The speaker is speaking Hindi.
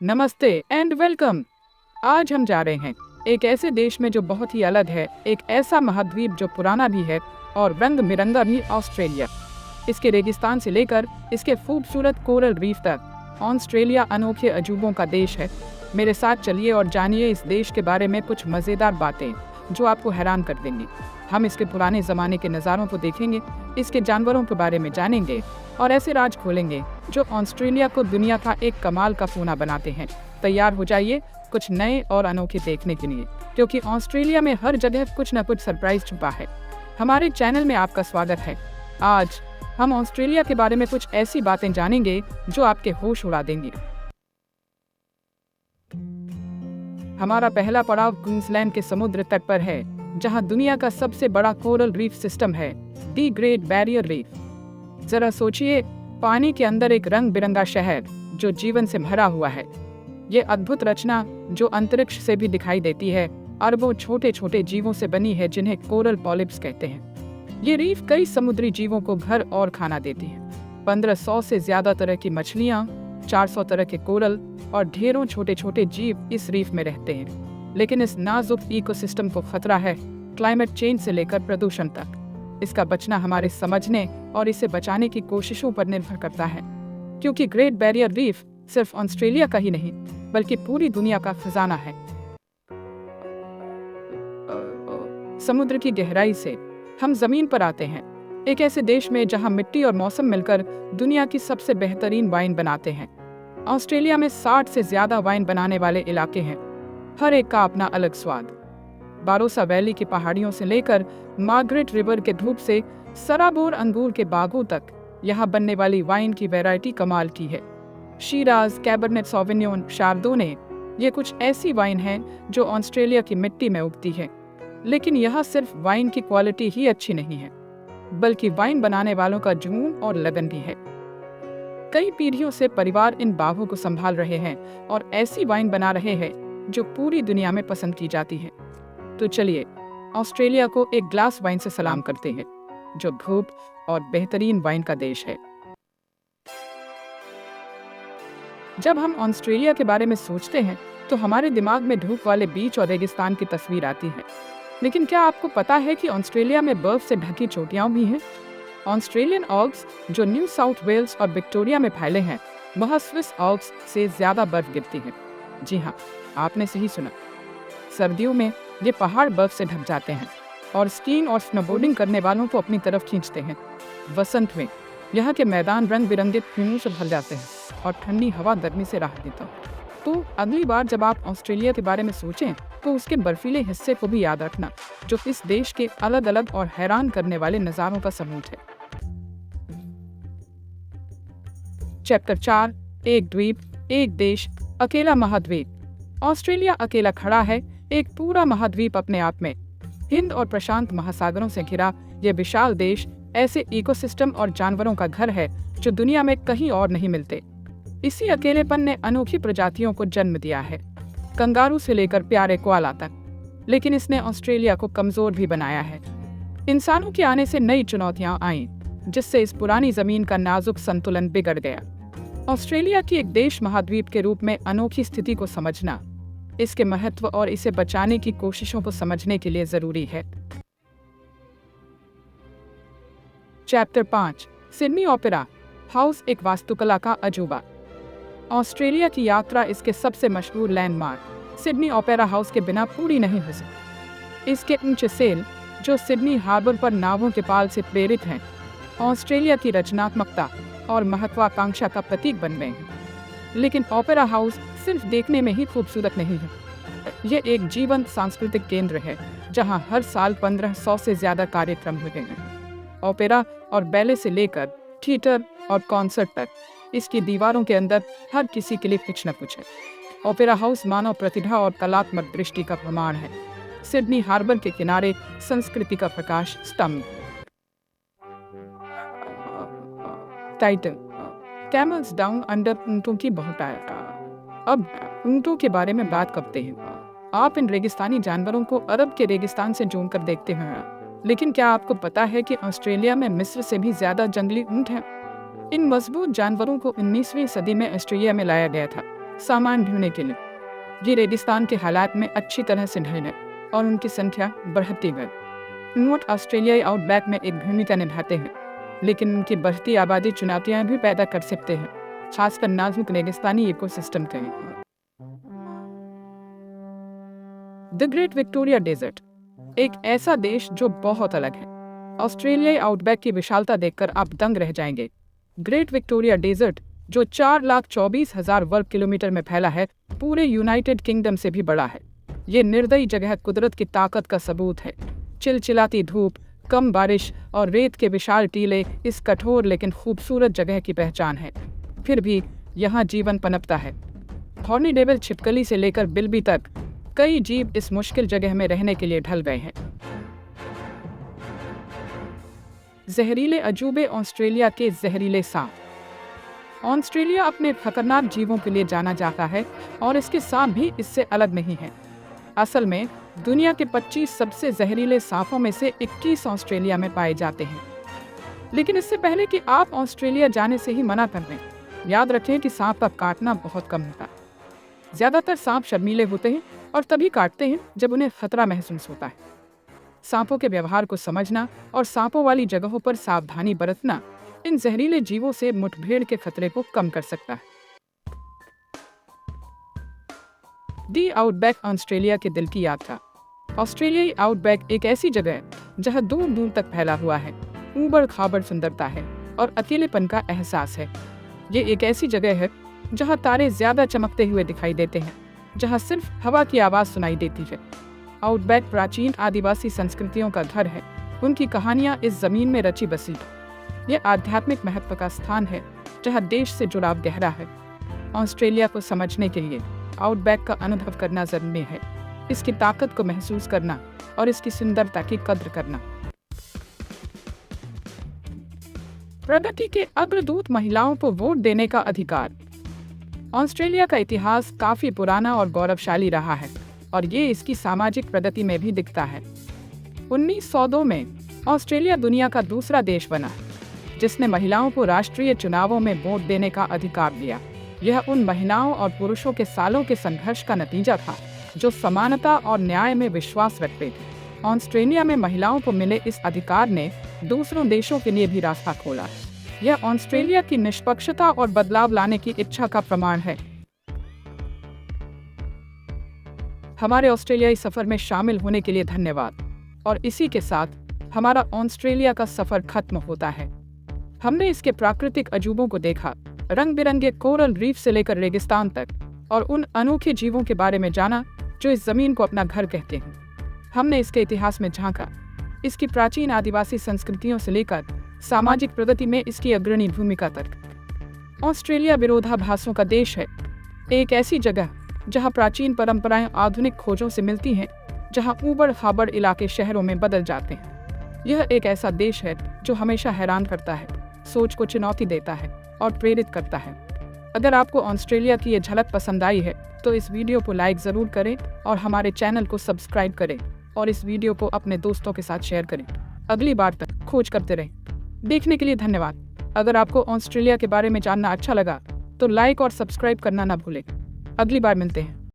नमस्ते एंड वेलकम। आज हम जा रहे हैं एक ऐसे देश में जो बहुत ही अलग है, एक ऐसा महाद्वीप जो पुराना भी है और रंग बिरंगा भी, ऑस्ट्रेलिया। इसके रेगिस्तान से लेकर इसके खूबसूरत कोरल रीफ तक, ऑस्ट्रेलिया अनोखे अजूबों का देश है। मेरे साथ चलिए और जानिए इस देश के बारे में कुछ मज़ेदार बातें जो आपको हैरान कर देंगी। हम इसके पुराने ज़माने के नज़ारों को देखेंगे, इसके जानवरों के बारे में जानेंगे और ऐसे राज खोलेंगे जो ऑस्ट्रेलिया को दुनिया का एक कमाल का कोना बनाते हैं। तैयार हो जाइए कुछ नए और अनोखे देखने के लिए, क्योंकि ऑस्ट्रेलिया में हर जगह कुछ न कुछ सरप्राइज छुपा है। हमारे चैनल में आपका स्वागत है। आज हम ऑस्ट्रेलिया के बारे में कुछ ऐसी बातें जानेंगे जो आपके होश उड़ा देंगी। हमारा पहला पड़ाव क्वींसलैंड के समुद्र तट पर है, जहां दुनिया का सबसे बड़ा कोरल रीफ सिस्टम है, दी ग्रेट बैरियर रीफ। जरा सोचिए, पानी के अंदर एक रंग बिरंगा शहर जो जीवन से भरा हुआ है। ये अद्भुत रचना जो अंतरिक्ष से भी दिखाई देती है, अरबों छोटे छोटे जीवों से बनी है जिन्हें कोरल पॉलिप्स कहते हैं। ये रीफ कई समुद्री जीवों को घर और खाना देती है। 1500 से ज्यादा तरह की मछलियां, 400 तरह के कोरल और ढेरों छोटे छोटे जीव इस रीफ में रहते हैं। लेकिन इस नाजुक इकोसिस्टम को खतरा है, क्लाइमेट चेंज से लेकर प्रदूषण तक। इसका बचना हमारे समझने और इसे बचाने की कोशिशों पर निर्भर करता है, क्योंकि ग्रेट बैरियर रीफ सिर्फ ऑस्ट्रेलिया का ही नहीं बल्कि पूरी दुनिया का खजाना है। समुद्र की गहराई से हम जमीन पर आते हैं, एक ऐसे देश में जहां मिट्टी और मौसम मिलकर दुनिया की सबसे बेहतरीन वाइन बनाते हैं। ऑस्ट्रेलिया में 60 से ज्यादा वाइन बनाने वाले इलाके हैं, हर एक का अपना अलग स्वाद। बारोसा वैली की पहाड़ियों से लेकर मार्गरेट रिवर के धूप से सराबोर अंगूर के बागों तक, यहाँ बनने वाली वाइन की वैरायटी कमाल की है। शीराज, कैबरनेट सॉविग्नोन, शार्दोने, ये कुछ ऐसी वाइन हैं जो ऑस्ट्रेलिया की मिट्टी में उगती है। लेकिन यहाँ सिर्फ वाइन की क्वालिटी ही अच्छी नहीं है, बल्कि वाइन बनाने वालों का जुनून और लगन भी है। कई पीढ़ियों से परिवार इन बागों को संभाल रहे हैं और ऐसी वाइन बना रहे हैं जो पूरी दुनिया में पसंद की जाती है। तो चलिए ऑस्ट्रेलिया को एक ग्लास वाइन से सलाम करते हैं, जो धूप और बेहतरीन वाइन का देश है। जब हम ऑस्ट्रेलिया के बारे में सोचते हैं तो हमारे दिमाग में धूप वाले बीच और रेगिस्तान की तस्वीर आती है। लेकिन क्या आपको पता है कि ऑस्ट्रेलिया में बर्फ से ढकी चोटियां भी हैं? ऑस्ट्रेलियन ऑल्प्स जो न्यू साउथ वेल्स और विक्टोरिया में फैले हैं, वहाँ स्विस ऑल्प्स से ज्यादा बर्फ गिरती है। जी हाँ, आपने सही सुना। सर्दियों में ये पहाड़ बर्फ से ढक जाते हैं और स्कीइंग और स्नोबोर्डिंग करने वालों को अपनी तरफ खींचते हैं। वसंत में यहाँ के मैदान रंग बिरंगे फूलों से भर जाते हैं और ठंडी हवा गर्मी से राहत देता है। तो अगली बार जब आप ऑस्ट्रेलिया के बारे में सोचें तो उसके बर्फीले हिस्से को भी याद रखना, जो इस देश के अलग अलग और हैरान करने वाले नज़ारों का सबूत है। चैप्टर 4, एक द्वीप, एक देश, अकेला महाद्वीप। ऑस्ट्रेलिया अकेला खड़ा है, एक पूरा महाद्वीप अपने आप में। हिंद और प्रशांत महासागरों से घिरा यह विशाल देश ऐसे इकोसिस्टम और जानवरों का घर है जो दुनिया में कहीं और नहीं मिलते। इसी अकेलेपन ने अनोखी प्रजातियों को जन्म दिया है, कंगारू से लेकर प्यारे कोआला तक। लेकिन इसने ऑस्ट्रेलिया को कमजोर भी बनाया है। इंसानों के आने से नई चुनौतियां आईं, जिससे इस पुरानी जमीन का नाजुक संतुलन बिगड़ गया। ऑस्ट्रेलिया की एक देश महाद्वीप के रूप में अनोखी स्थिति को समझना, इसके महत्व और इसे बचाने की कोशिशों को समझने के लिए जरूरी है। चैप्टर 5, सिडनी ओपेरा हाउस, एक वास्तुकला का अजूबा। ऑस्ट्रेलिया की यात्रा इसके सबसे मशहूर लैंडमार्क सिडनी ओपेरा हाउस के बिना पूरी नहीं हो सकती। इसके ऊंचे सेल, जो सिडनी हार्बर पर नावों के पाल से प्रेरित हैं, ऑस्ट्रेलिया की रचनात्मकता और महत्वाकांक्षा का प्रतीक बन गए हैं। लेकिन ओपेरा हाउस सिर्फ देखने में ही खूबसूरत नहीं है, ये एक जीवंत सांस्कृतिक केंद्र है जहां हर साल 1500 से ज्यादा कार्यक्रम होते हैं। ओपेरा और बैले से लेकर थिएटर और कॉन्सर्ट तक, इसकी दीवारों के अंदर हर किसी के लिए कुछ न कुछ है। ओपेरा हाउस मानव प्रतिभा और कलात्मक दृष्टि का प्रमाण है। सिडनी हार्बर के किनारे संस्कृति का प्रकाश स्तंभ। टाइटल, कैमल्स डाउन अंडर, ऊंटों की बहुतायत। अब ऊंटों के बारे में बात करते हैं। आप इन रेगिस्तानी जानवरों को अरब के रेगिस्तान से जोड़कर देखते हैं, लेकिन क्या आपको पता है कि ऑस्ट्रेलिया में मिस्र से भी ज्यादा जंगली ऊंट हैं? इन मजबूत जानवरों को 19वीं सदी में ऑस्ट्रेलिया में लाया गया था, सामान ढूंढने के लिए। ये रेगिस्तान के हालात में अच्छी तरह से ढल गए और उनकी संख्या बढ़ती गई। ऊंट ऑस्ट्रेलियाई आउटबैक में एक भूमिका निभाते हैं, लेकिन उनकी बढ़ती आबादी चुनौतियां भी पैदा कर सकते हैं, खासकर नाजुक रेगिस्तानी इकोसिस्टम के लिए। द ग्रेट विक्टोरिया डेजर्ट एक ऐसा देश जो बहुत अलग है। ऑस्ट्रेलियाई आउटबैक की विशालता देखकर आप दंग रह जाएंगे। ग्रेट विक्टोरिया डेजर्ट, जो 4,24,000 वर्ग किलोमीटर में फैला है, पूरे यूनाइटेड किंगडम से भी बड़ा है। ये निर्दयी जगह कुदरत की ताकत का सबूत है। चिलचिलाती धूप, कम बारिश और रेत के विशाल टीले इस कठोर लेकिन खूबसूरत जगह की पहचान है। फिर भी यहाँ जीवन पनपता है। हॉर्नीडेविल छिपकली से लेकर बिल्बी तक कई जीव इस मुश्किल जगह में रहने के लिए ढल गए हैं। जहरीले अजूबे ऑस्ट्रेलिया के जहरीले सांप। ऑस्ट्रेलिया अपने खतरनाक जीवों के लिए जाना जाता है और इसके सांप भी इससे अलग नहीं है। असल में दुनिया के 25 सबसे जहरीले सांपों में से 21 ऑस्ट्रेलिया में पाए जाते हैं। लेकिन इससे पहले कि आप ऑस्ट्रेलिया जाने से ही मना कर दें, याद रखें कि सांप का काटना बहुत कम होता है। ज्यादातर सांप शर्मीले होते हैं और तभी काटते हैं जब उन्हें खतरा महसूस होता है। सांपों के व्यवहार को समझना और सांपों वाली जगहों पर सावधानी बरतना इन जहरीले जीवों से मुठभेड़ के खतरे को कम कर सकता है। दी आउटबैक ऑस्ट्रेलिया के दिल की यात्रा। ऑस्ट्रेलियाई आउटबैक एक ऐसी जगह है जहां दूर दूर तक फैला हुआ है, ऊबड़ खाबड़ सुंदरता है और अकेलेपन का एहसास है। ये एक ऐसी जगह है जहां तारे ज्यादा चमकते हुए दिखाई देते हैं, जहां सिर्फ हवा की आवाज सुनाई देती है। आउटबैक प्राचीन आदिवासी संस्कृतियों का घर है। उनकी कहानियां इस जमीन में रची बसी। ये आध्यात्मिक महत्व का स्थान है जहां देश से जुड़ाव गहरा है। ऑस्ट्रेलिया को समझने के लिए आउटबैक का अनुभव करना जरूरी है, इसकी ताकत को महसूस करना और इसकी सुंदरता की कद्र करना। प्रगति के अग्रदूत महिलाओं को वोट देने का अधिकार। ऑस्ट्रेलिया का इतिहास काफी पुराना और गौरवशाली रहा है और ये इसकी सामाजिक प्रगति में भी दिखता है। 1902 में ऑस्ट्रेलिया दुनिया का दूसरा देश बना जिसने महिलाओं को राष्ट्रीय चुनावों में वोट देने का अधिकार दिया। यह उन महिलाओं और पुरुषों के सालों के संघर्ष का नतीजा था जो समानता और न्याय में विश्वास रखते थे। ऑस्ट्रेलिया में महिलाओं को मिले इस अधिकार ने दूसरों देशों के लिए भी रास्ता खोला। यह ऑस्ट्रेलिया की निष्पक्षता और बदलाव लाने की इच्छा का प्रमाण है। हमारे ऑस्ट्रेलियाई सफर में शामिल होने के लिए धन्यवाद। और इसी के साथ हमारा ऑस्ट्रेलिया का सफर खत्म होता है। हमने इसके प्राकृतिक अजूबों को देखा, रंग बिरंगे कोरल रीफ से लेकर रेगिस्तान तक, और उन अनोखे जीवों के बारे में जाना जो इस जमीन को अपना घर कहते हैं। हमने इसके इतिहास में झांका, इसकी प्राचीन आदिवासी संस्कृतियों से लेकर सामाजिक प्रगति में इसकी अग्रणी भूमिका तक। ऑस्ट्रेलिया विरोधाभासों का देश है, एक ऐसी जगह जहां प्राचीन परंपराएं आधुनिक खोजों से मिलती हैं, जहां ऊबड़ खाबड़ इलाके शहरों में बदल जाते हैं। यह एक ऐसा देश है जो हमेशा हैरान करता है, सोच को चुनौती देता है और प्रेरित करता है। अगर आपको ऑस्ट्रेलिया की ये झलक पसंद आई है तो इस वीडियो को लाइक ज़रूर करें और हमारे चैनल को सब्सक्राइब करें और इस वीडियो को अपने दोस्तों के साथ शेयर करें। अगली बार तक खोज करते रहें। देखने के लिए धन्यवाद। अगर आपको ऑस्ट्रेलिया के बारे में जानना अच्छा लगा तो लाइक और सब्सक्राइब करना ना भूलें। अगली बार मिलते हैं।